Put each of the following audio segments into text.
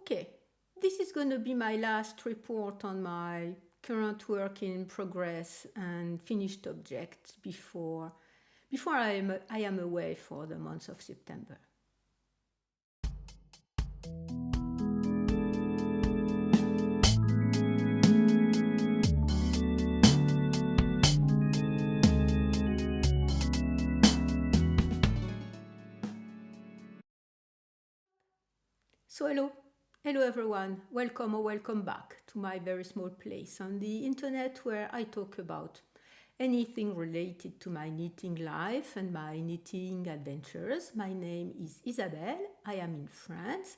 Okay, this is going to be my last report on my current work in progress and finished objects before I am away for the month of September. So hello everyone, welcome or welcome back to my very small place on the internet where I talk about anything related to my knitting life and my knitting adventures. My name is Isabelle, I am in France,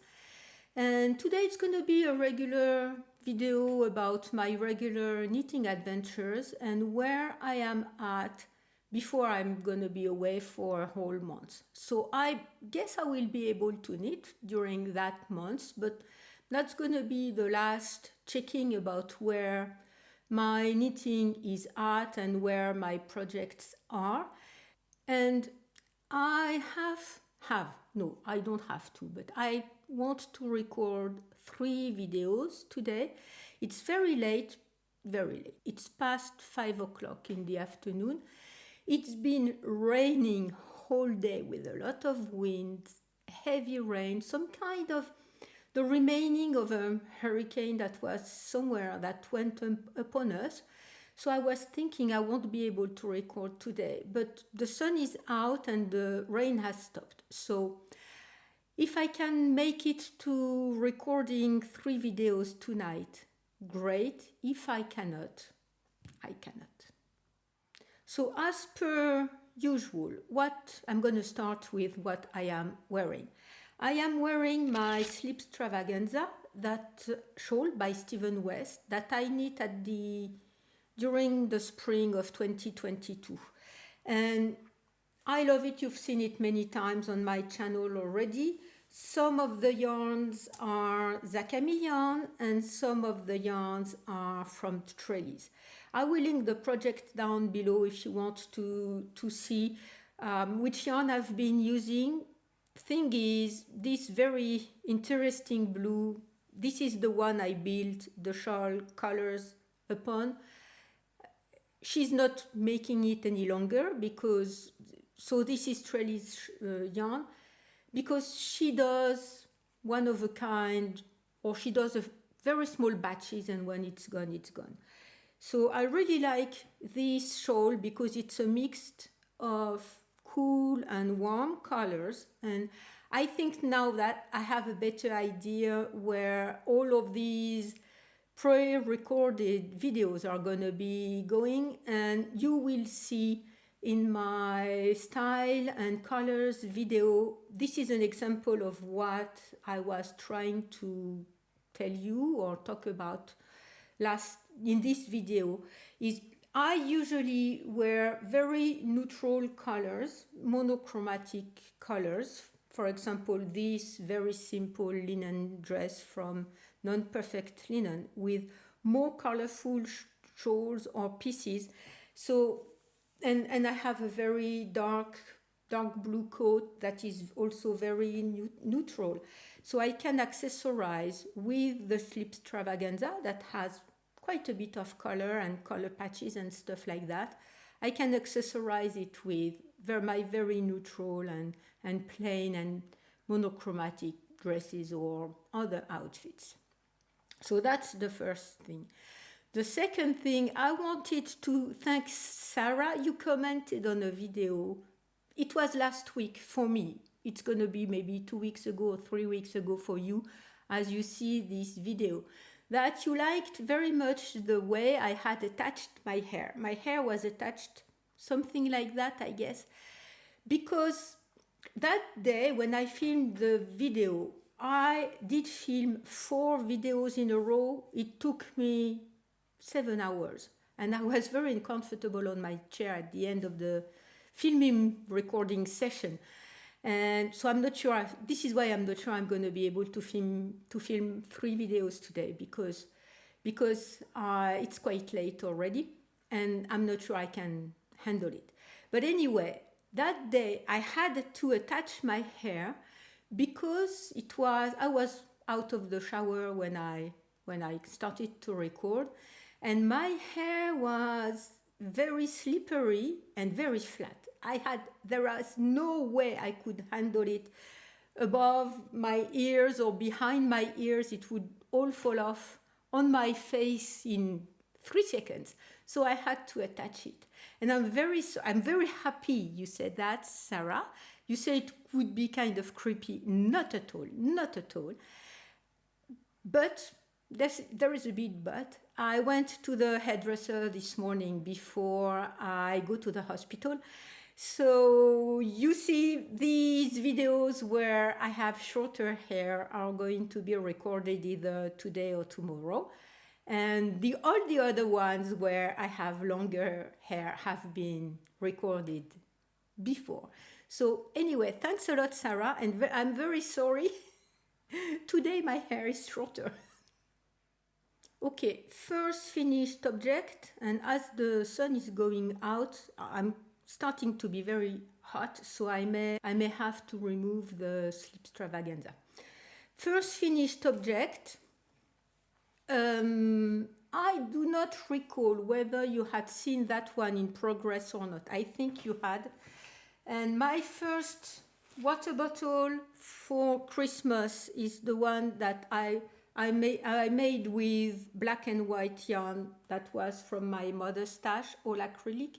and today it's going to be a regular video about my regular knitting adventures and where I am at before I'm going to be away for a whole month. So I guess I will be able to knit during that month, but that's going to be the last checking about where my knitting is at and where my projects are. And I no, I don't have to, but I want to record 3 videos today. It's very late. It's past 5 o'clock in the afternoon. It's been raining whole day with a lot of wind, heavy rain, some kind of the remaining of a hurricane that was somewhere that went upon us. So I was thinking I won't be able to record today, but the sun is out and the rain has stopped. So if I can make it to recording 3 videos tonight, great. If I cannot, I cannot. So as per usual, what I'm going to start with what I am wearing. I am wearing my Slip Stravaganza, that shawl by Stephen West that I knit during the spring of 2022. And I love it. You've seen it many times on my channel already. Some of the yarns are Zakami yarn and some of the yarns are from Trellis. I will link the project down below if you want to see which yarn I've been using. Thing is, this very interesting blue, this is the one I built the shawl colors upon. She's not making it any longer because, so this is Trellis yarn, because she does one of a kind, or she does a very small batches, and when it's gone, it's gone. So I really like this shawl because it's a mix of cool and warm colors, and I think now that I have a better idea where all of these pre-recorded videos are going to be going, and you will see in my style and colors video. This is an example of what I was trying to tell you or talk about in this video. Is I usually wear very neutral colors, monochromatic colors. For example, this very simple linen dress from Non-Perfect Linen with more colorful shawls or pieces. So, and I have a very dark blue coat that is also very neutral. So I can accessorize with the Slip Stravaganza that has quite a bit of color and color patches and stuff like that. I can accessorize it with my very neutral and plain and monochromatic dresses or other outfits. So that's the first thing. The second thing, I wanted to thank Sarah. You commented on a video. It was last week for me. It's going to be maybe 2 weeks ago or 3 weeks ago for you as you see this video. That you liked very much the way I had attached my hair. My hair was attached something like that, I guess, because that day when I filmed the video, I did film 4 videos in a row. It took me 7 hours, and I was very uncomfortable on my chair at the end of the filming recording session. And so I'm not sure, this is why I'm not sure I'm going to be able to film 3 videos today, because it's quite late already and I'm not sure I can handle it. But anyway, that day I had to attach my hair because I was out of the shower when I started to record, and my hair was very slippery and very flat. There was no way I could handle it above my ears or behind my ears. It would all fall off on my face in 3 seconds. So I had to attach it. And I'm very happy you said that, Sarah. You said it would be kind of creepy. Not at all, not at all. But there is a big but. I went to the hairdresser this morning before I go to the hospital. So you see, these videos where I have shorter hair are going to be recorded either today or tomorrow. And all the other ones where I have longer hair have been recorded before. So anyway, thanks a lot, Sarah, and I'm very sorry. Today my hair is shorter. Okay, first finished object, and as the sun is going out, I'm starting to be very hot, so I may have to remove the sleep extravaganza. First finished object. I do not recall whether you had seen that one in progress or not. I think you had. And my first water bottle for Christmas is the one that I made with black and white yarn that was from my mother's stash, all acrylic.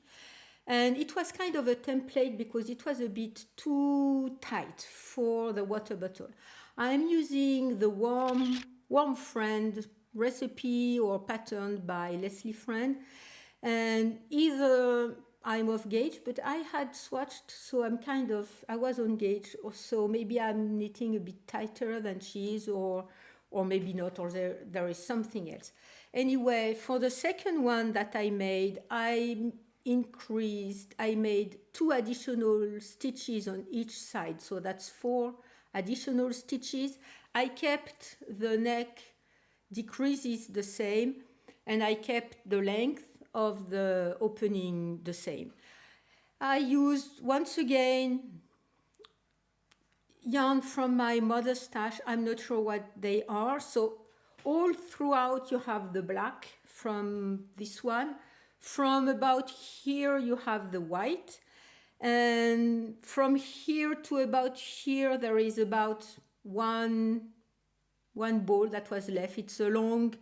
And it was kind of a template because it was a bit too tight for the water bottle. I'm using the Warm Friend recipe or pattern by Leslie Friend. And either I'm off gauge, but I had swatched, so I was on gauge, or so maybe I'm knitting a bit tighter than she is, or maybe not, or there is something else. Anyway, for the second one that I made, I made 2 additional stitches on each side, so that's 4 additional stitches. I kept the neck decreases the same, and I kept the length of the opening the same. I used, once again, yarn from my mother's stash. I'm not sure what they are. So all throughout you have the black from this one. From about here you have the white. And from here to about here there is about one ball that was left. It's a long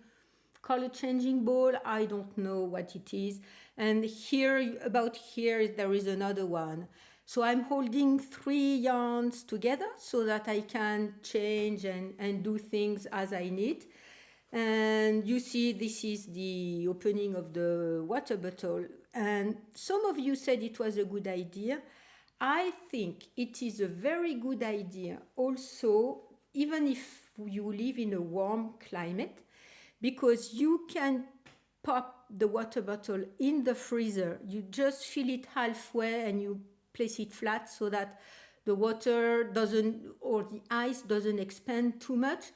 color changing ball. I don't know what it is. And here, about here, there is another one. So I'm holding 3 yarns together so that I can change and do things as I need. And you see, this is the opening of the water bottle. And some of you said it was a good idea. I think it is a very good idea also, even if you live in a warm climate, because you can pop the water bottle in the freezer. You just fill it halfway and you place it flat so that the water doesn't, or the ice doesn't expand too much.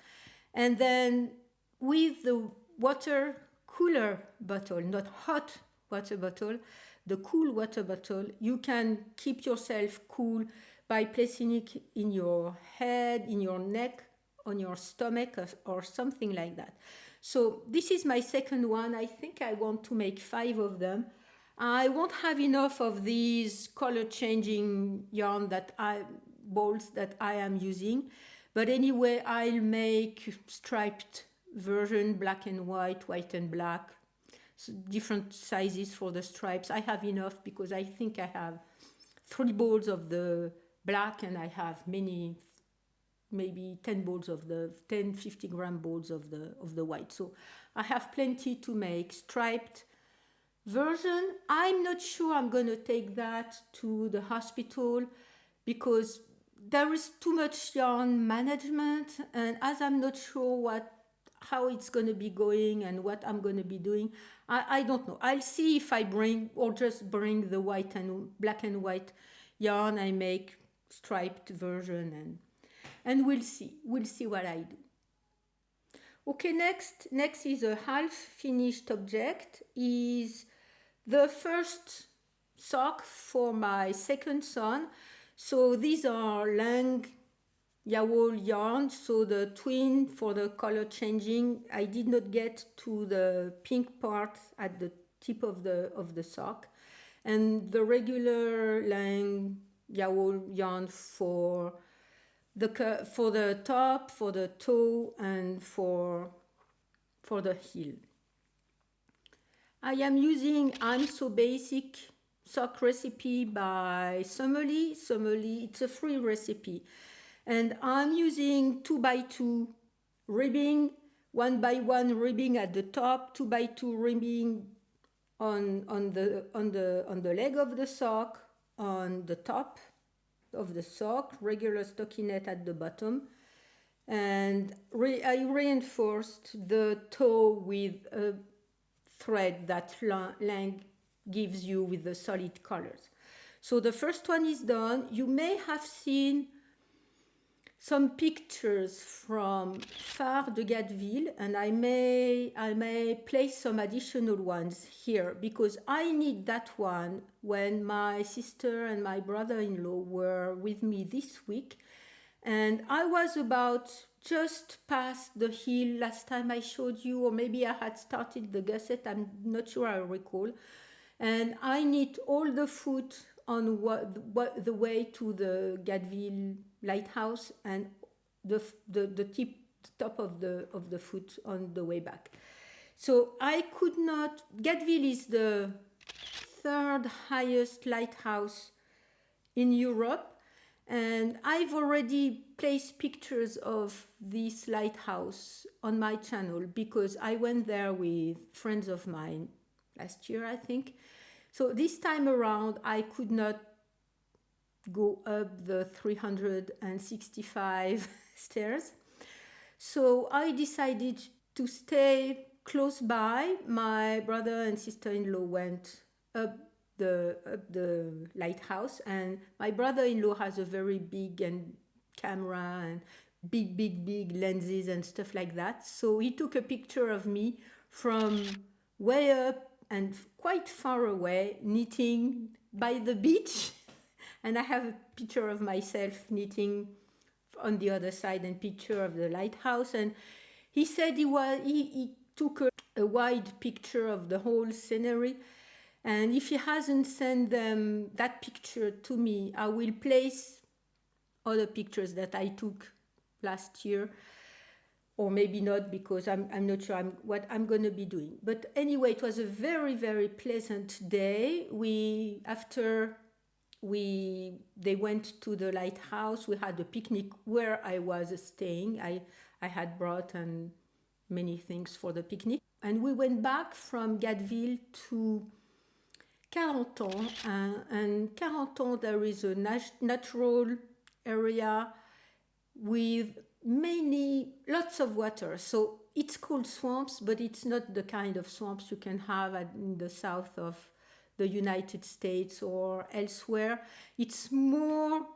And then with the water cooler bottle, not hot water bottle, the cool water bottle, you can keep yourself cool by placing it in your head, in your neck, on your stomach, or something like that. So this is my second one. I think I want to make 5 of them. I won't have enough of these color changing yarn balls that I am using. But anyway, I'll make striped version, black and white, white and black. So different sizes for the stripes. I have enough because I think I have 3 balls of the black and I have maybe 10 balls of the 50 gram balls of the white. So I have plenty to make. Striped version, I'm not sure I'm going to take that to the hospital because there is too much yarn management, and as I'm not sure how it's going to be going and what I'm going to be doing, I don't know. I'll see if I bring the white and black and white yarn. I make striped version and we'll see what I do. Okay, next is a half finished object. Is the first sock for my second son. So these are Lang Yawol yarn, so the twin for the color changing. I did not get to the pink part at the tip of the sock, and the regular Lang Yawol yarn for the top, for the toe, and for the heel. I am using I'm So Basic sock recipe by Summerly. It's a free recipe. And I'm using 2x2 ribbing, 1x1 ribbing at the top, 2x2 ribbing on the leg of the sock, on the top of the sock, regular stockinette at the bottom. And I reinforced the toe with a thread that Lang gives you with the solid colors. So the first one is done. You may have seen some pictures from Phare de Gatteville, and I may place some additional ones here because I need that one when my sister and my brother-in-law were with me this week, and I was about just past the heel last time I showed you, or maybe I had started the gusset, I'm not sure I recall, and I knit all the foot on the way to the Gatteville lighthouse and the top of the foot on the way back. So I could not. Gatteville is the third highest lighthouse in Europe, and I've already placed pictures of this lighthouse on my channel because I went there with friends of mine last year, I think. So this time around, I could not go up the 365 stairs. So I decided to stay close by. My brother and sister-in-law went up the lighthouse, and my brother-in-law has a very big camera and big lenses and stuff like that. So he took a picture of me from way up and quite far away, knitting by the beach. And I have a picture of myself knitting on the other side and picture of the lighthouse. And he said he took a wide picture of the whole scenery. And if he hasn't sent them that picture to me, I will place other pictures that I took last year, or maybe not, because I'm not sure what I'm going to be doing. But anyway, it was a very, very pleasant day. They went to the lighthouse. We had a picnic where I was staying. I had brought many things for the picnic. And we went back from Gatteville to Carentan. And Carentan, there is a natural area with lots of water. So it's called swamps, but it's not the kind of swamps you can have in the south of the United States or elsewhere. It's more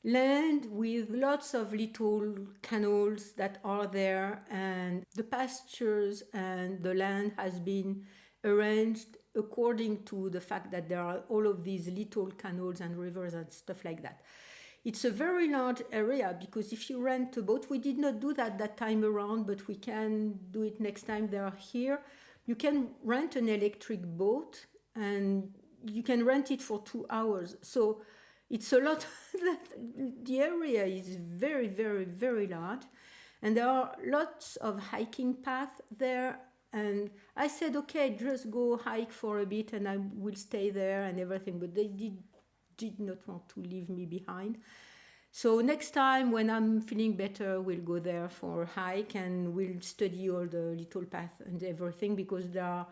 land with lots of little canals that are there, and the pastures and the land has been arranged according to the fact that there are all of these little canals and rivers and stuff like that. It's a very large area because if you rent a boat, we did not do that time around, but we can do it next time they are here. You can rent an electric boat and you can rent it for 2 hours. So it's a lot. The area is very, very, very large. And there are lots of hiking paths there. And I said, okay, just go hike for a bit and I will stay there and everything. But they did not want to leave me behind. So next time when I'm feeling better, we'll go there for a hike and we'll study all the little paths and everything, because there are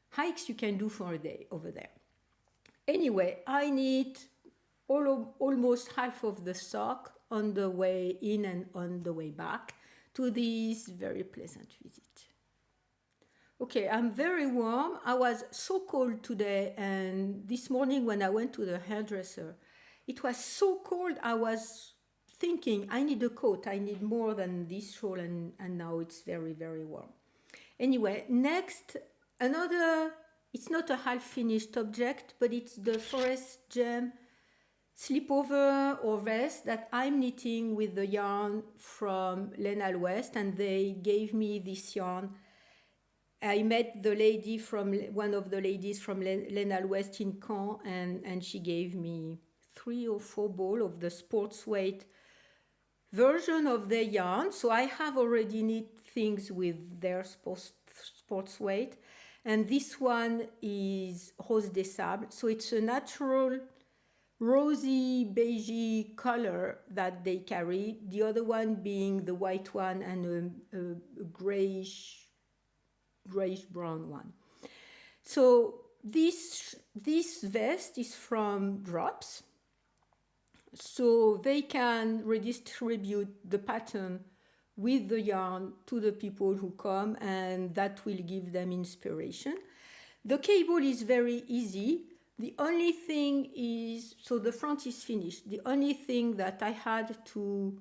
hikes you can do for a day over there. Anyway, I need almost half of the sock on the way in and on the way back to this very pleasant visit. Okay, I'm very warm. I was so cold today, and this morning when I went to the hairdresser, it was so cold. I was thinking, I need a coat. I need more than this shawl, and now it's very, very warm. Anyway, next, it's not a half-finished object, but it's the Forest Gem slipover or vest that I'm knitting with the yarn from Lenal West, and they gave me this yarn. I met the lady from one of the ladies from Lenal West in Caen, and she gave me 3 or 4 balls of the sports weight version of the yarn. So I have already knit things with their sports weight, and this one is Rose des Sables. So it's a natural rosy beigey color that they carry, the other one being the white one and a grayish brown one. So this vest is from Drops, so they can redistribute the pattern with the yarn to the people who come, and that will give them inspiration. The cable is very easy. The only thing is, so the front is finished. The only thing that I had to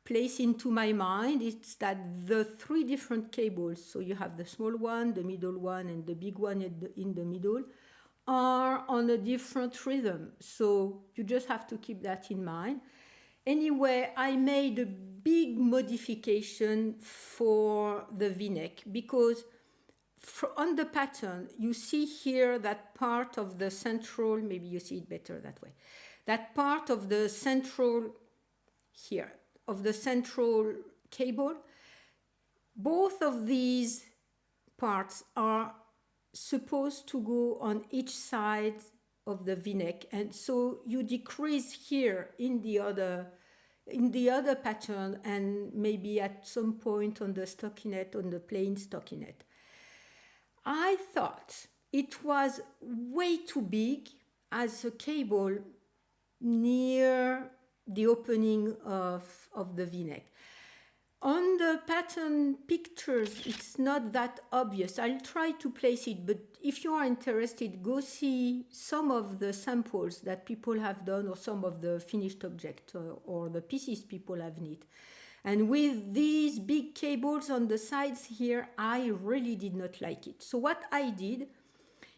place into my mind is that the 3 different cables, so you have the small one, the middle one, and the big one in the middle, are on a different rhythm. So you just have to keep that in mind. Anyway, I made a big modification for the V-neck because on the pattern, you see here that part of the central, maybe you see it better that way, that part of the central here, of the central cable, both of these parts are supposed to go on each side of the V-neck, and so you decrease here in the other pattern, and maybe at some point on the stockinette, on the plain stockinette. I thought it was way too big as a cable near the opening of the V-neck. On the pattern pictures, it's not that obvious. I'll try to place it, but if you are interested, go see some of the samples that people have done, or some of the finished objects or the pieces people have knit. And with these big cables on the sides here, I really did not like it. So what I did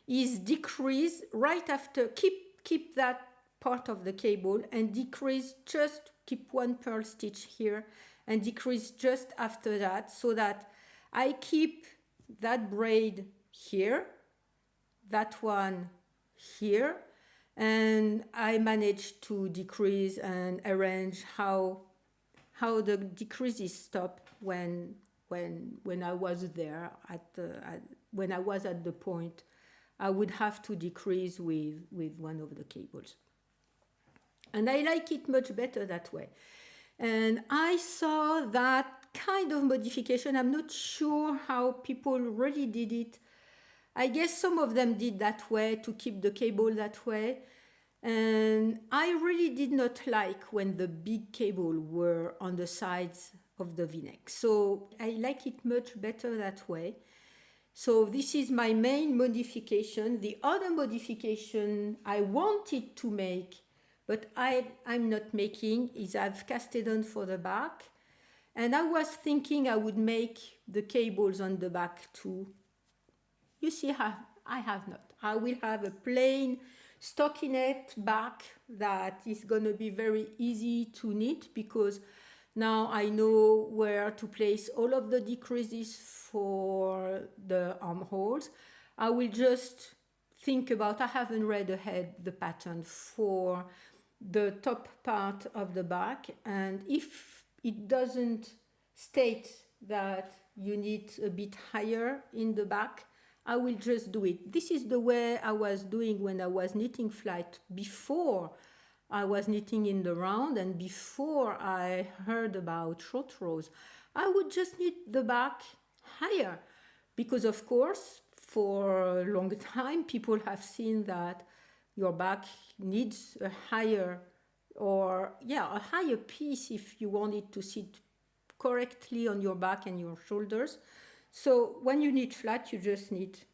is decrease right after, keep that part of the cable and decrease, just keep 1 purl stitch here and decrease just after that, so that I keep that braid here, that one here, and I managed to decrease and arrange how the decreases stop when I was there when I was at the point I would have to decrease with one of the cables. And I like it much better that way. And I saw that kind of modification. I'm not sure how people really did it. I guess some of them did that way to keep the cable that way. And I really did not like when the big cable were on the sides of the V-neck. So I like it much better that way. So this is my main modification. The other modification I wanted to make, but I'm not making, is I've casted on for the back. And I was thinking I would make the cables on the back too. You see, I have not. I will have a plain stockinette back that is going to be very easy to knit, because now I know where to place all of the decreases for the armholes. I will just think about, I haven't read ahead the pattern for the top part of the back, and if it doesn't state that you need a bit higher in the back, I will just do it. This is the way I was doing when I was knitting flight, before I was knitting in the round and before I heard about short rows. I would just knit the back higher, because of course for a long time people have seen that your back needs a higher piece if you want it to sit correctly on your back and your shoulders. So when you knit flat, you just knit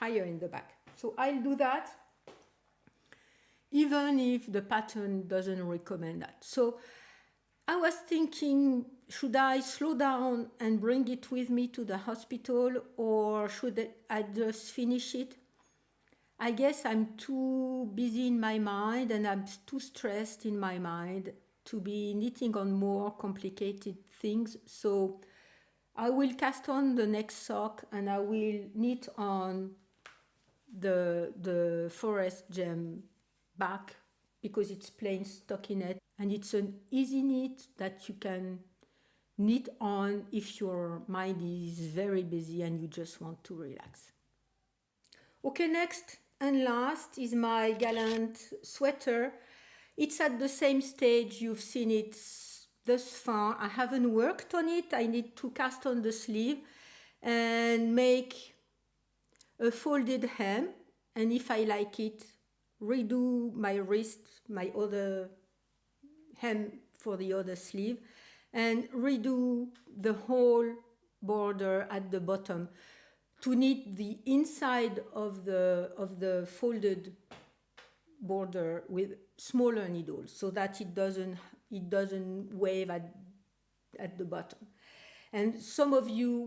higher in the back. So I'll do that, even if the pattern doesn't recommend that. So I was thinking, should I slow down and bring it with me to the hospital, or should I just finish it? I guess I'm too busy in my mind and I'm too stressed in my mind to be knitting on more complicated things. So I will cast on the next sock and I will knit on the forest gem back because it's plain stockinette and it's an easy knit that you can knit on if your mind is very busy and you just want to relax. Okay, next and last is my Gallant sweater. It's at the same stage you've seen it thus far. I haven't worked on it. I need to cast on the sleeve and make a folded hem, and if I like it, redo my wrist, my other hem for the other sleeve, and redo the whole border at the bottom to knit the inside of the folded border with smaller needles so that it doesn't wave at the bottom. And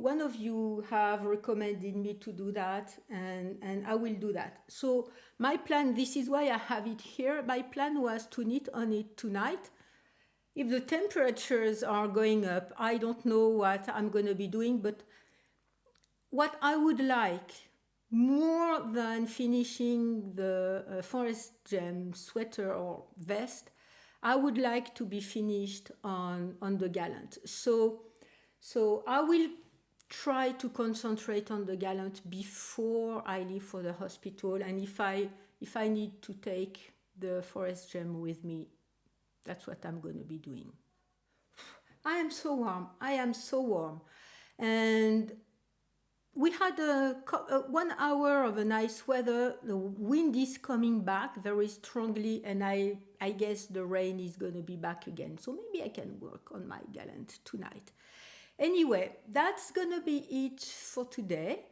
one of you have recommended me to do that, and I will do that. So my plan, this is why I have it here. My plan was to knit on it tonight. If the temperatures are going up, I don't know what I'm going to be doing, but what I would like more than finishing the forest gem sweater or vest, I would like to be finished on the Gallant. So I will try to concentrate on the Gallant before I leave for the hospital, and if I need to take the forest gem with me, that's what I'm going to be doing. I am so warm. I am so warm. And we had 1 hour of a nice weather. The wind is coming back very strongly, and I guess the rain is going to be back again. So maybe I can work on my Gallant tonight. Anyway, that's going to be it for today.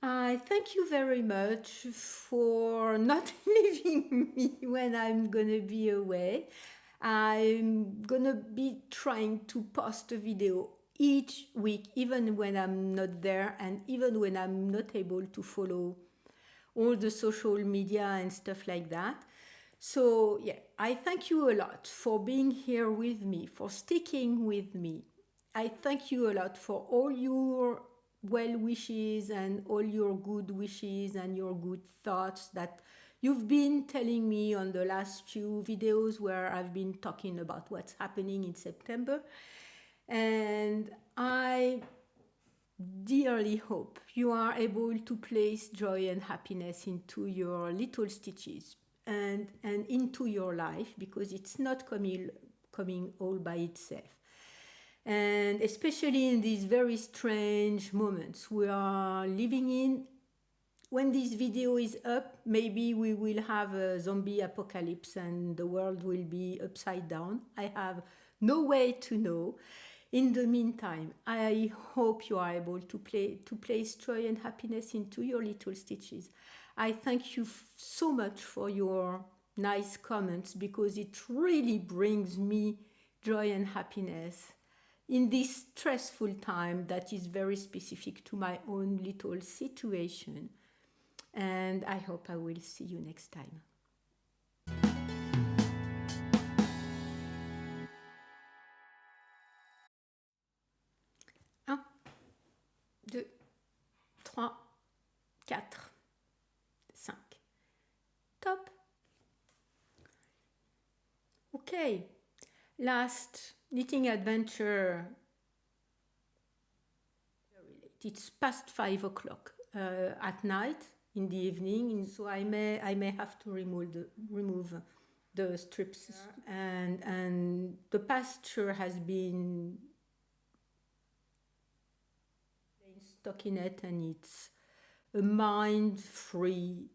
I thank you very much for not leaving me when I'm going to be away. I'm going to be trying to post a video each week, even when I'm not there and even when I'm not able to follow all the social media and stuff like that. So yeah, I thank you a lot for being here with me, for sticking with me. I thank you a lot for all your well wishes and all your good wishes and your good thoughts that you've been telling me on the last few videos where I've been talking about what's happening in September. And I dearly hope you are able to place joy and happiness into your little stitches and into your life, because it's not coming all by itself. And especially in these very strange moments we are living in, when this video is up, maybe we will have a zombie apocalypse and the world will be upside down. I have no way to know. In the meantime, I hope you are able to place joy and happiness into your little stitches. I thank you so much for your nice comments, because it really brings me joy and happiness in this stressful time that is very specific to my own little situation. And I hope I will see you next time. 1, 2, 3, 4, 5. Top. Okay, last knitting adventure. It's past 5 o'clock at night, in the evening, so I may have to remove the strips, and the pasture has been stockinette, and it's a mind-free